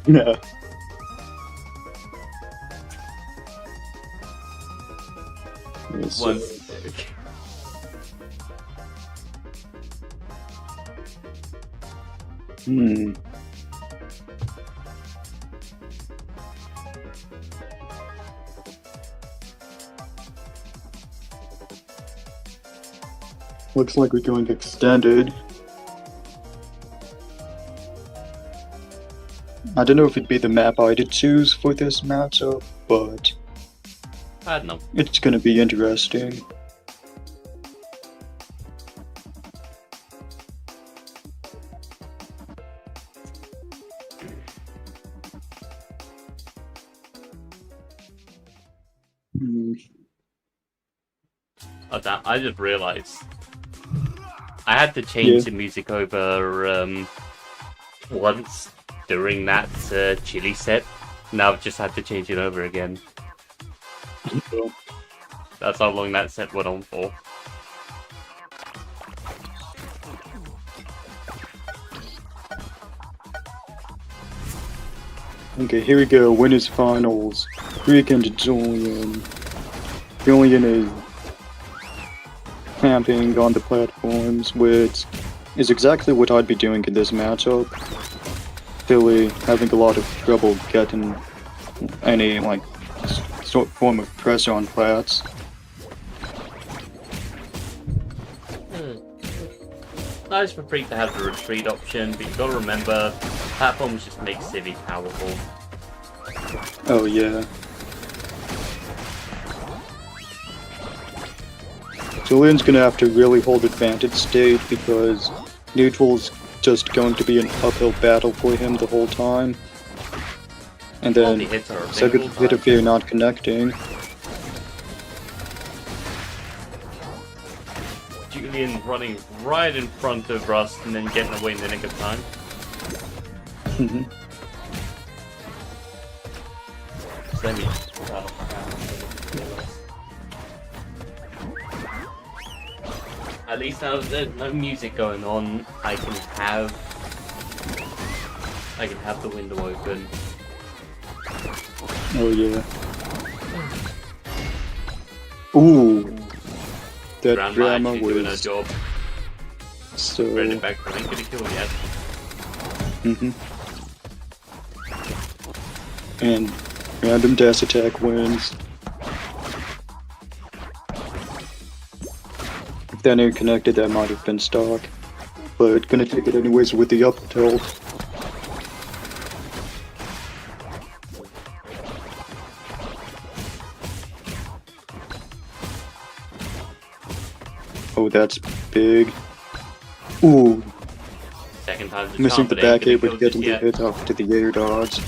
Yeah. Yes, One. Hmm. Looks like we're going extended. I don't know if it'd be the map I'd choose for this matchup, but I don't know. it's gonna be interesting. Hmm. Oh, damn, I just realized I had to change Yeah. the music over once during that chili set. Now I've just had to change it over again. That's how long that set went on for. Okay, here we go. Winners finals. Weekend Julian. Julian is camping on the platforms, which is exactly what I'd be doing in this matchup. Philly having a lot of trouble getting any sort form of pressure on plats. Nice for free to have the retreat option, but you gotta remember, platforms just make Civi powerful. Oh yeah. Julian's gonna have to really hold advantage state because neutral's just going to be an uphill battle for him the whole time. And All then the hits are second available, hit if you're not connecting. Julian running right in front of Rust and then getting away in the nick of time. Mhm. Semi. At least now there's no music going on, I can have the window open. Oh yeah. Ooh. That Grandma drama actually doing her was job. so. Ready back, but I ain't gonna kill yet. And random dash attack wins. If that ain't connected, that might have been stock. But gonna take it anyways with the up tilt. Oh, that's big. Ooh, Second time's a missing charm, the but ain't back air, gonna but kill getting just the yet. hit off to the air dodge.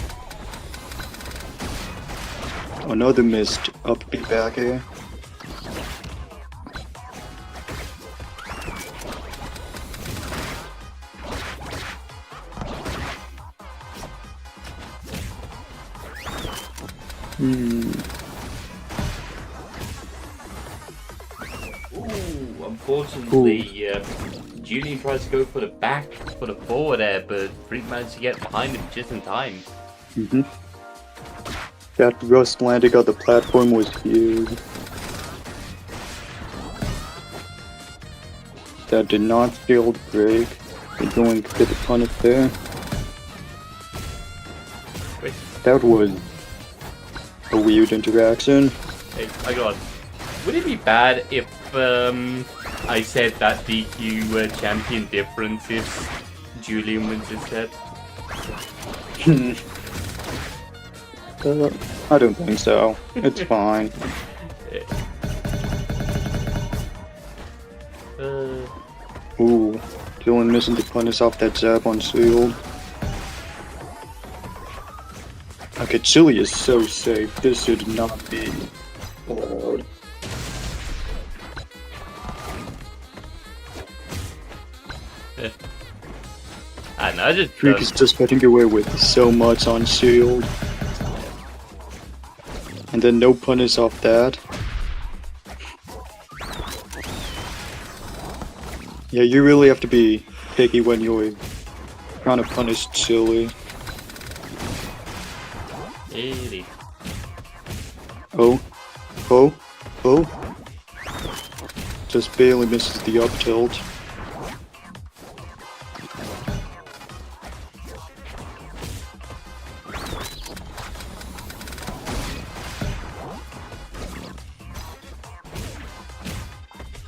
Another missed up B back air. Ooh, unfortunately, Julian tries to go for the forward air, but Freak managed to get behind him just in time. That Rust landing on the platform was huge. That did not shield break. We're going to get the punish there. Wait, That was a weird interaction. hey, I got. Would it be bad if I said that DQ champion difference if Julian wins his set? I don't think so. It's fine. Ooh, Dylan missing the punish off that zap on shield. Okay, Chili is so safe. This should not be hard. I know, I just Freak is just getting away with so much on shield. And then no punish off that. Yeah, you really have to be picky when you're trying to punish Chili. Really? Oh, oh, oh. Just barely misses the up tilt.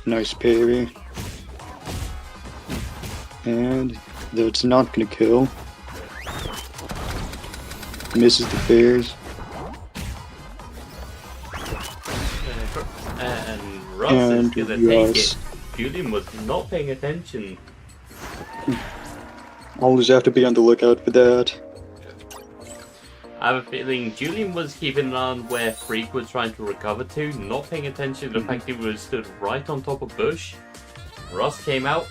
Nice parry. And that's not gonna kill. Misses the bears. And Russ And is gonna take Russ. it. Julian was not paying attention. Always have to be on the lookout for that. I have a feeling Julian was keeping an eye on where Freak was trying to recover to, not paying attention to the fact he was stood right on top of Bush. Russ came out.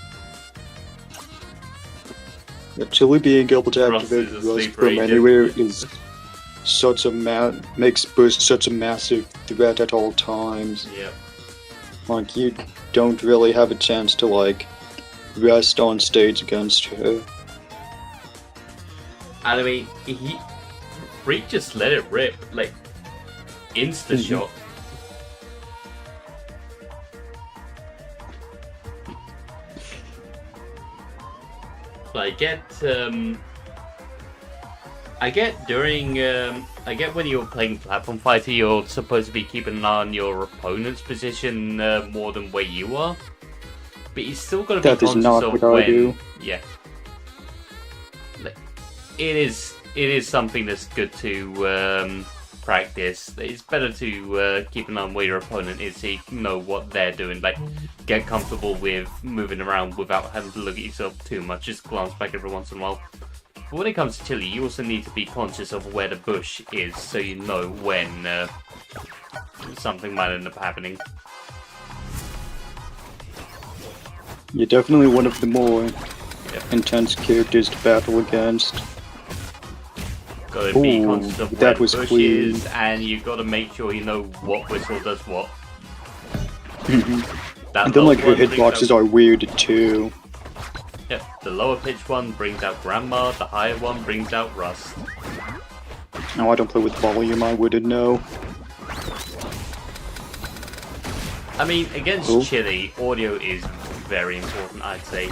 Actually being able to Russ activate is a Russ sleeper from agent. anywhere is such a makes Bush such a massive threat at all times. Yep. Like you don't really have a chance to like rest on stage against her. And I mean, Freak just let it rip, like, insta-shot. I get when you're playing platform fighter, you're supposed to be keeping an eye on your opponent's position more than where you are. But you still got to be That is conscious not of what I when. do. Yeah. Like, it is something that's good to practice. It's better to keep an eye on where your opponent is, so you know what they're doing. Like, get comfortable with moving around without having to look at yourself too much. Just glance back every once in a while. But when it comes to Chili, you also need to be conscious of where the bush is, so you know when something might end up happening. You're definitely one of the more intense characters to battle against. Gotta be Ooh, conscious of where that the was bush clean. is, and you gotta make sure you know what whistle does what. That And then low like her one brings hitboxes out- are weird too. Yep, the lower pitch one brings out Grandma, the higher one brings out Rust. No, I don't play with volume, I wouldn't know. I mean, against Oh. Chili, audio is very important, I'd say.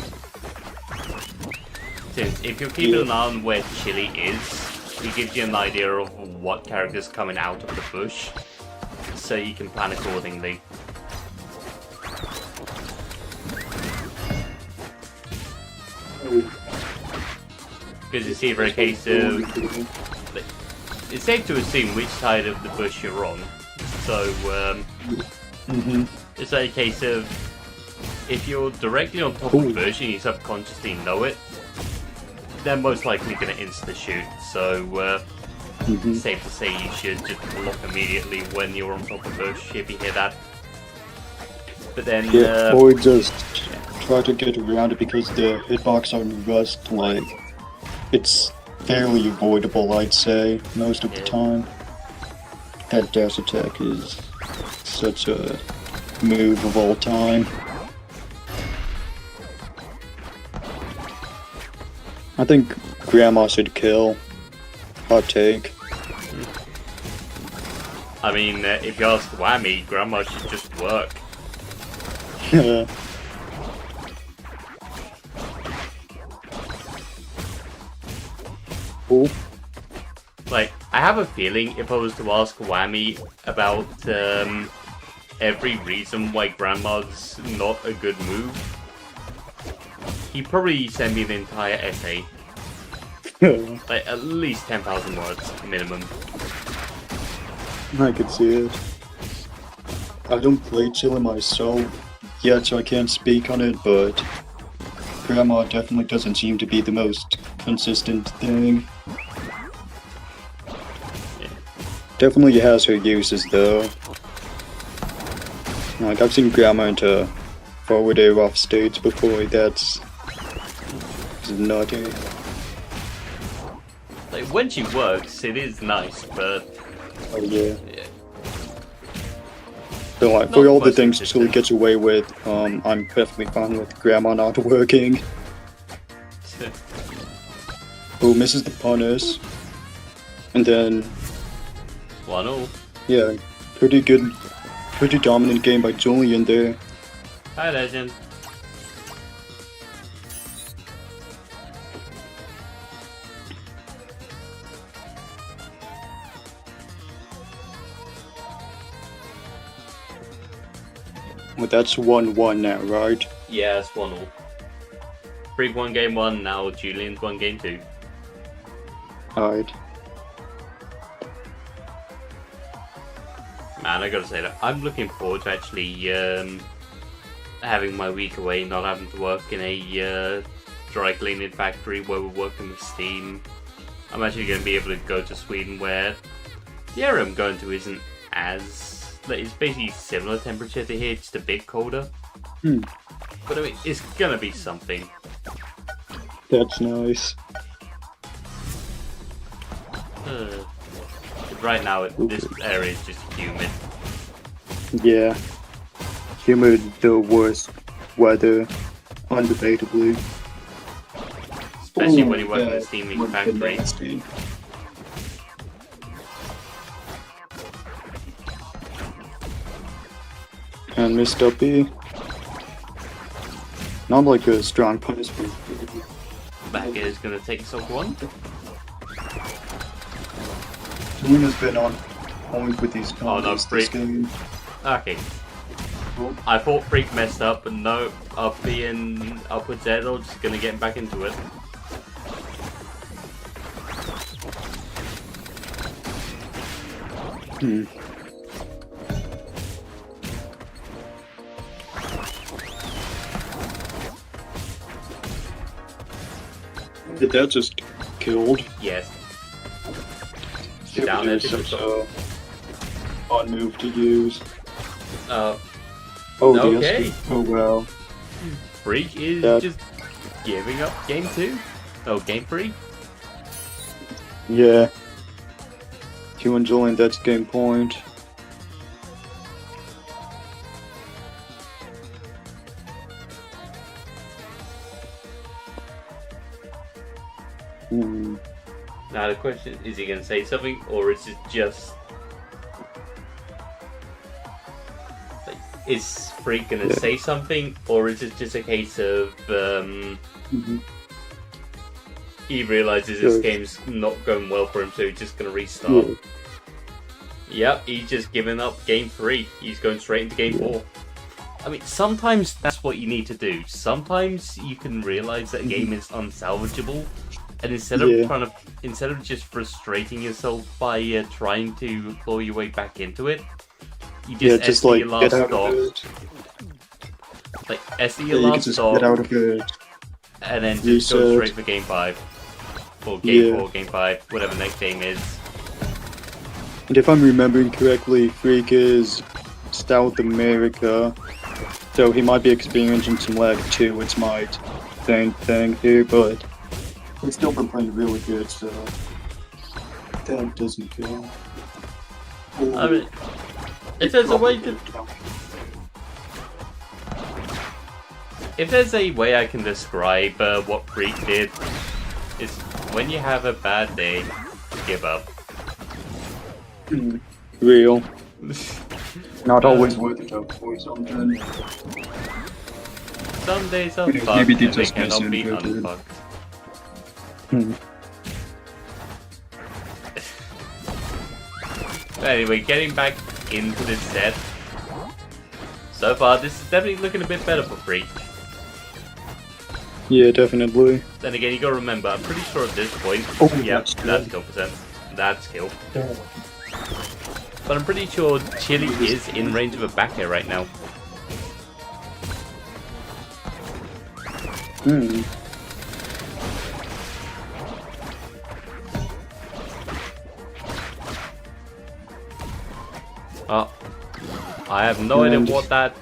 Since if you're keeping an eye on where Chili is, it gives you an idea of what character's coming out of the bush, so you can plan accordingly. Because it's either a case of... It's safe to assume which side of the bush you're on. So, it's a case of... If you're directly on top of the bush and you subconsciously know it, they're most likely going to insta-shoot. So, it's safe to say you should just block immediately when you're on top of the bush, if you hear that. But then... Yeah, or just try to get around it because the hitbox on Rust, like, it's fairly avoidable, I'd say, most of the time. That dash attack is such a move of all time. I think Grandma should kill. Hot take. I mean, if you ask Whammy, Grandma should just work. Oh. Like, I have a feeling if I was to ask Whammy about every reason why Grandma's not a good move, he'd probably send me an entire essay. Like, at least 10,000 words, minimum. I could see it. I don't play Chili myself yet, so I can't speak on it, but Grandma definitely doesn't seem to be the most consistent thing. Yeah. Definitely has her uses though. Like I've seen Grandma into forward air off stage before, that's nutty. Like, when she works, it is nice, but... Oh yeah. Yeah. So like, Not for all the most things consistent. Chili gets away with, I'm perfectly fine with Grandma not working. Oh, misses the punish. And then 1-0. Yeah, pretty good, pretty dominant game by Julian there. Hi, Legend. Well, that's 1-1 now, right? Yeah, it's 1-0. Freak won game 1, now Julian's won game 2. Alright. Man, I gotta say that I'm looking forward to actually having my week away, not having to work in a dry cleaning factory where we're working with steam. I'm actually going to be able to go to Sweden where the area I'm going to isn't as... It's basically similar temperature to here, just a bit colder. But I mean, it's going to be something. That's nice. Right now, this area is just humid. Yeah. Humid, the worst weather, undebatably. Especially when you work in a steaming factory. And Mr. B. Not like a strong punishment. Back is going to take us one. Julian has been on point with these combos this game. Okay. I thought Freak messed up, but no, up B and upwards Z, I'm just going to get back into it. Did that just killed? Yes. It Down was edge such a odd move to use. Oh, okay. Oh wow. Freak is just giving up game 2. Oh, game 3. Yeah. You and Julian, that's game point. Now the question is he going to say something, or is it just... Like, is Freak going to say something, or is it just a case of he realizes this game's not going well for him, so he's just going to restart? Yep, he's just given up game 3. He's going straight into game 4. I mean, sometimes that's what you need to do. Sometimes you can realize that a game is unsalvageable, and instead of just frustrating yourself by trying to claw your way back into it, you just SD your last stop. Like SD your last stop, and then just go straight for game 5 or game 4, game 5, whatever next game is. And if I'm remembering correctly, Freak is South America, so he might be experiencing some lag too. It's my thing here, but he's still been playing really good, so that doesn't count. I mean, if there's a way to... If there's a way I can describe what Freak did, it's when you have a bad day, give up. Real. Not always worth it though, for something. Some days are fucked and they cannot be unfucked. Anyway, getting back into this set. So far, this is definitely looking a bit better for Freak. Yeah, definitely. Then again, you gotta remember, I'm pretty sure at this point... Yep, that's kill percent. That's kill. But I'm pretty sure Chili is in range of a back air right now. I have no idea what that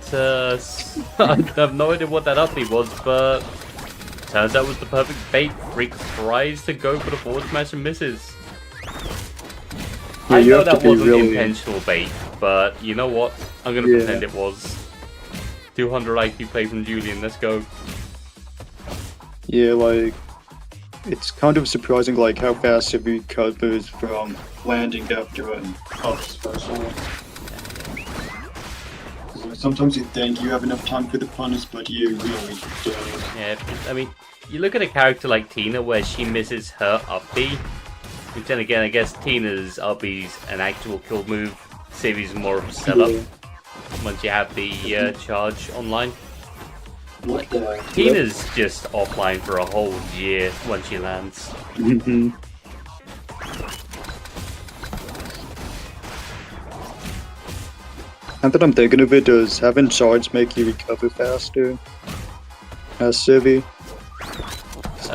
I have no idea what that uppy was, but turns out it was the perfect bait. Freak tries to go for the forward smash and misses. Yeah, I know that wasn't intentional bait, but you know what? I'm gonna pretend it was. 200 IQ play from Julian, let's go. Yeah, like, it's kind of surprising like how fast he recovers from landing after an up special. Sometimes you think you have enough time for the punish, but you really don't. Yeah, I mean, you look at a character like Tina where she misses her up B. Which then again, I guess Tina's up B's an actual kill move. Civi's more of a setup once you have the charge online. What the? Tina's just offline for a whole year once she lands. Mm-hmm. Now that I'm thinking of it, does having charge make you recover faster as Civi?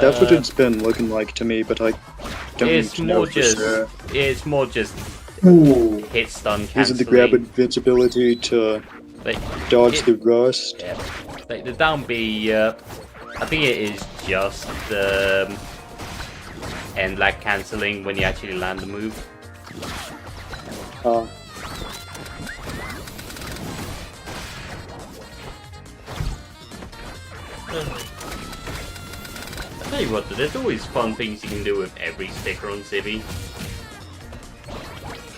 That's what it's been looking like to me, but I don't It's know more for just sure. it's more just Ooh. hit stun Is it cancelling. the grab invincibility to dodge the rust? Yeah, like the down B. I think it is just end lag cancelling when you actually land the move. I tell you what, there's always fun things you can do with every sticker on Civi.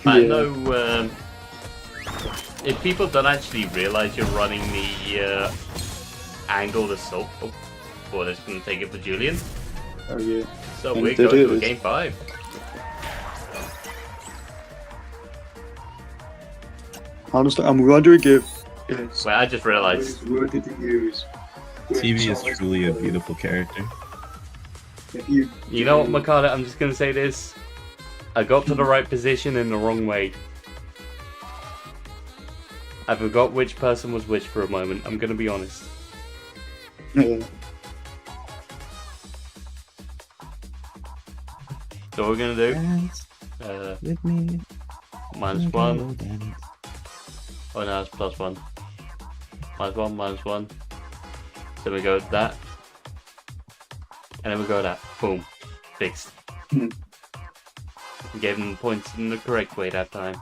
But I know if people don't actually realize you're running the angled assault. Oh, well, that's going to take it for Julian. Oh yeah. So And we're it going to is. game 5. Honestly, I'm wondering if it's Well, I just realized. worth it to use. TV is truly a beautiful character. If you You know what, Makata? I'm just going to say this. I got to the right position in the wrong way. I forgot which person was which for a moment. I'm going to be honest. Yeah. So what we're going to do? Dance with me. -1. Dance. Oh no, it's +1. -1, -1. So we go with that. And then we go with that. Boom. Fixed. Gave him points in the correct way that time.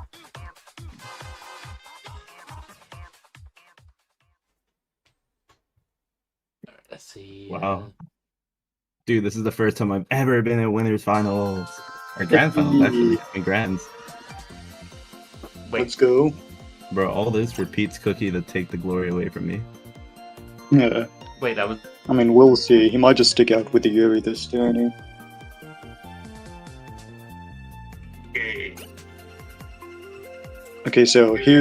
Alright, let's see. Wow. Dude, this is the first time I've ever been at winners finals. Or grand finals, actually. In grands. Wait, Let's go. Bro, all this for Pete's cookie to take the glory away from me. Yeah. wait, that was. I mean, we'll see. He might just stick out with the Yuri this journey. Okay, so here's